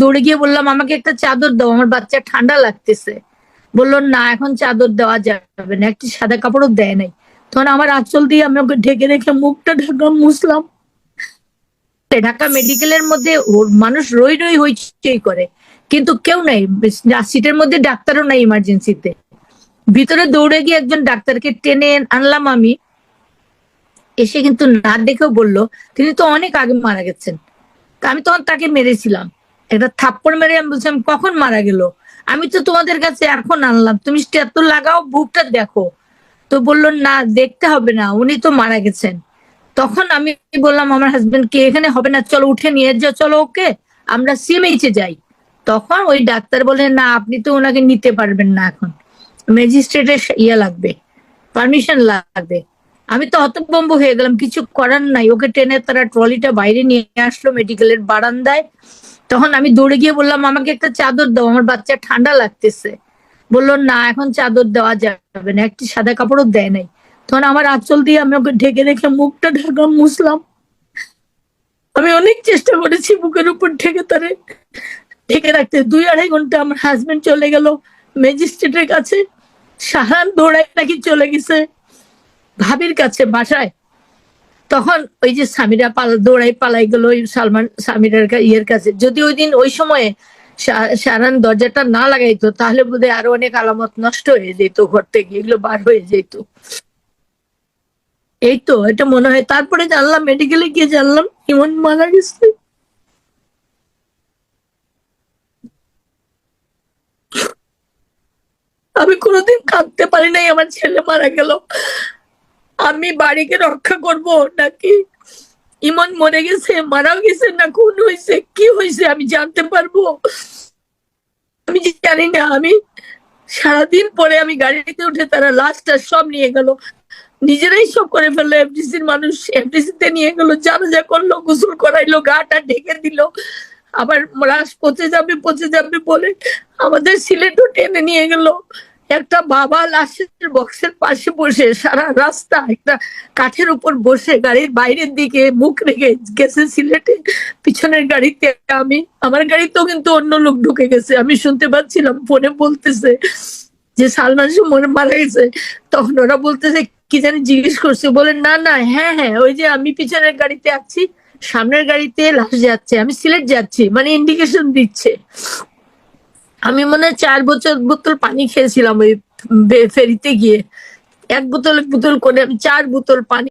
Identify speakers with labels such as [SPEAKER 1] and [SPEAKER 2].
[SPEAKER 1] দৌড়ে গিয়ে বললাম আমাকে একটা চাদর দাও, আমার বাচ্চা ঠান্ডা লাগতেছে। বললো না এখন চাদর দেওয়া যাবে না, একটি সাদা কাপড়ও দেয় নাই। তখন আমার আঁচল দিয়ে আমি ওকে ঢেকে রেখে মুখটা ঢাকা মুছলাম। ঢাকা মেডিকেলের মধ্যে মানুষ রই রই হইচই করে, কিন্তু কেউ নাই, সিটের মধ্যে ডাক্তারও নাই ইমার্জেন্সিতে। ভিতরে দৌড়ে গিয়ে একজন ডাক্তারকে টেনে আনলাম আমি। এসে কিন্তু না দেখেও বললো তিনি তো অনেক আগে মারা গেছেন। আমি তখন তাকে মেরেছিলাম, একটা থাপ্পড় মেরে আমি বলছিলাম কখন মারা গেল, আমি তো তোমাদের কাছে এখন আনলাম, তুমি স্টেপতো লাগাও, বুকটা দেখো। তো বললো না দেখতে হবে না, উনি তো মারা গেছেন। তখন আমি বললাম আমার হাজবেন্ড কে, এখানে হবে না, চলো উঠে নিয়ে যাও, চলো ওকে আমরা সিএমএইচে যাই। তখন ওই ডাক্তার বলে না আপনি তো ওনাকে নিতে পারবেন না, এখন ম্যাজিস্ট্রেটের লাগবে, পারমিশন লাগবে। আমি তো হতভম্ব হয়ে গেলাম, কিছু করার নাই। ওকে টেনে তারা ট্রলিটা বাইরে নিয়ে আসলো মেডিকেলের বারান্দায়। তখন আমি দৌড়ে গিয়ে বললাম আমাকে একটা চাদর দাও, আমার বাচ্চা ঠান্ডা লাগতেছে। বললো না এখন চাদর দেওয়া যাবে না, একটি সাদা কাপড়ও দেয় নাই। তখন আমার আঁচল দিয়ে আমি ওকে ঢেকে রেখে মুখটা ঢাকা মুছলাম। আমি অনেক চেষ্টা করেছি বুকের উপর ঢেকে তারে ঢেকে রাখতে। 2-2.5 ঘন্টা আমার হাজবেন্ড চলে গেল ম্যাজিস্ট্রেটের কাছে, সাহান দৌড়াই নাকি চলে গেছে ভাবির কাছে বাসায়। তখন ওই যে স্বামীরা দৌড়াই পালাই গেল ওই সালমান স্বামীর ইয়ের কাছে। যদি ওই দিন ওই সময়ে সারান দরজাটা না লাগাইতো তাহলে বোধহয় আরো অনেক আলামত নষ্ট হয়ে যেত, ঘর থেকে এগুলো বার হয়ে যেত। এই তো এটা মনে হয়। তারপরে জানলাম, মেডিকেলে গিয়ে জানলাম ইমন মারা গেছে। আমি কোনোদিন কাঁদতে পারি নাই আমার ছেলে মারা গেল। আমি বাড়িকে রক্ষা করব নাকি ইমন মরে গেছে, মারাও গেছে, না খুন হয়েছে, কি হয়েছে আমি জানতে পারবো? আমি জানি না। আমি সারাদিন পরে আমি গাড়িতে উঠে তারা লাশটা সব নিয়ে গেল, নিজেরাই সব করে ফেললো। এফডিসির মানুষ এফডিসিতে নিয়ে গেল, জানাজা করলো, গোসল করাইলো, গাটা ঢেকে দিল। আবার লাশ পচে যাবে বলে আমাদের সিলেটও টেনে নিয়ে গেল। একটা বাবা লাশের বক্সের পাশে বসে সারা রাস্তা একটা কাঠের উপর বসে গাড়ির বাইরের দিকে মুখ রেখে গেছে সিলেটে, পিছনের গাড়িতে আমি, আমার গাড়িতেও কিন্তু অন্য লোক ঢুকে গেছে, আমি শুনতে পাচ্ছিলাম, ফোনে বলতেছে যে সালমান সুমন মারা গেছে। তখন ওরা বলতেছে কি জানি জিজ্ঞেস করছে, বলে না না হ্যাঁ হ্যাঁ ওই যে আমি পিছনের গাড়িতে আছি, সামনের গাড়িতে লাশ যাচ্ছে, আমি সিলেট যাচ্ছি, মানে ইন্ডিকেশন দিচ্ছে। আমি মনে হয় 4 বোতল পানি খেয়েছিলাম ওই ফেরিতে গিয়ে, এক বোতল করে আমি 4 বোতল পানি